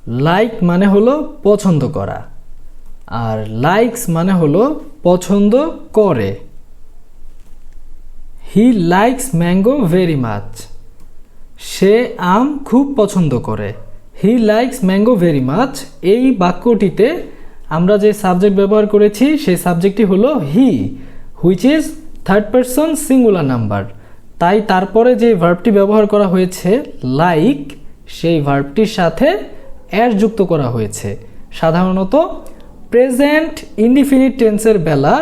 Like মানে হলো পছন্দ করা, আর লাইকস মানে হলো পছন্দ করে। He likes mango very much. সে আম খুব পছন্দ করে। He likes mango very much. এই বাক্যটিতে আমরা যে সাবজেক্ট ব্যবহার করেছি সেই সাবজেক্টটি হলো he, which is third person singular number. তাই তারপরে যে ভার্বটি ব্যবহার করা হয়েছে লাইক, সেই ভার্বটির সাথে অ্যাস যুক্ত করা হয়েছে। সাধারণত প্রেজেন্ট ইনডিফিনিট টেন্সের বেলা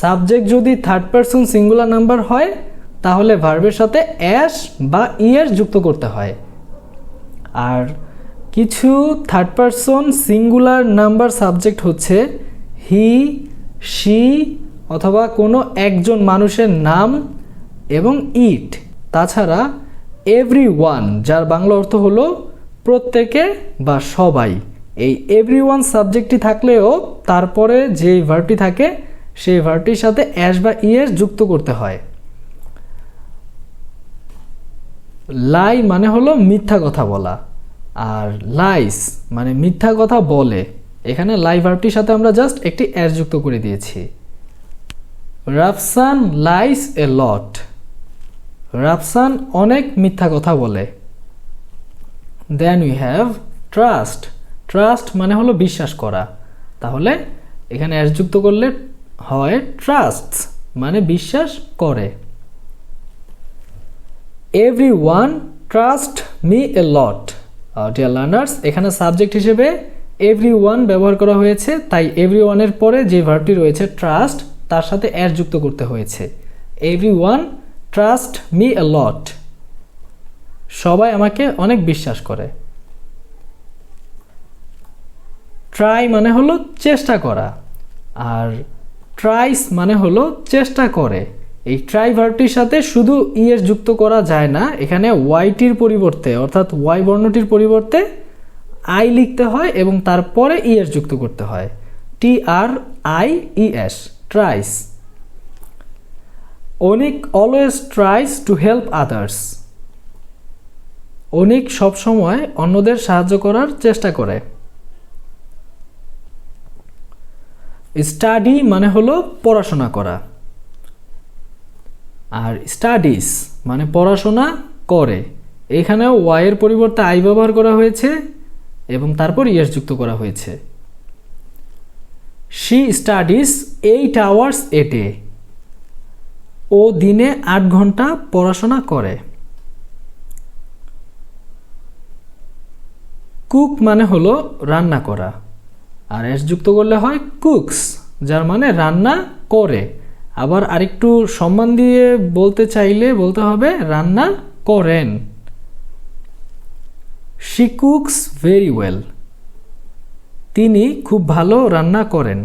সাবজেক্ট যদি থার্ড পারসন সিঙ্গুলার নাম্বার হয় তাহলে ভার্বের সাথে অ্যাস বা ইএস যুক্ত করতে হয়। আর কিছু third person singular number subject হচ্ছে হি, শি অথবা কোনো একজন মানুষের নাম এবং ইট। তাছাড়া এভরিওয়ান, যার বাংলা অর্থ হলো প্রত্যেকে বা সবাই। এই এভরিওয়ান সাবজেক্টটি থাকলেও তারপরে যেই ভার্বটি থাকে সেই ভার্বটির সাথে অ্যাস বা ইএস যুক্ত করতে হয়। লাই মানে হলো মিথ্যা কথা বলা, আর লাইস মানে মিথ্যা কথা বলে। এখানে লাই ভার্বটির সাথে আমরা জাস্ট একটি অ্যাস যুক্ত করে দিয়েছি। Rafsan lies a lot. Rafsan অনেক মিথ্যা কথা বলে। Then we have trust. Trust মানে হলো বিশ্বাস করা, তাহলে এখানে অ্যাস যুক্ত করলে হয় ট্রাস্টস মানে বিশ্বাস করে। Everyone trust me a lot. Dear learners, এখানে সাবজেক্ট হিসেবে এভরিওয়ান ব্যবহার করা হয়েছে, তাই এভরিওয়ানের পরে যে ভার্বটি রয়েছে ট্রাস্ট তার সাথে অ্যাস যুক্ত করতে হয়েছে। এভরিওয়ান ট্রাস্ট মি এ লট। সবাই আমাকে অনেক বিশ্বাস করে। ট্রাই মানে হলো চেষ্টা করা, আর ট্রাইস মানে হলো চেষ্টা করে। এই ট্রাই ভার্বটির সাথে শুধু ইএস যুক্ত করা যায় না, এখানে ওয়াইটির পরিবর্তে অর্থাৎ ওয়াই বর্ণটির পরিবর্তে আই লিখতে হয় এবং তারপরে ইএস যুক্ত করতে হয়। TRIES, tries. Anik always tries to help others. Anik সবসময় অন্যদের সাহায্য করার চেষ্টা করে। স্টাডি মানে হলো পড়াশোনা করা, আর স্টাডিজ মানে পড়াশোনা করে। এখানেও ওয়াইয়ের পরিবর্তে আই ব্যবহার করা হয়েছে এবং তারপর ইএস যুক্ত করা হয়েছে। She studies 8 hours a day. ও দিনে 8 ঘন্টা পড়াশোনা করে। কুক মানে হলো রান্না করা, আর এস যুক্ত করলে হয় কুকস, যার মানে রান্না করে। আবার আরেকটু সম্মান দিয়ে বলতে চাইলে বলতে হবে রান্না করেন। She cooks very well. তিনি খুব ভালো রান্না করেন।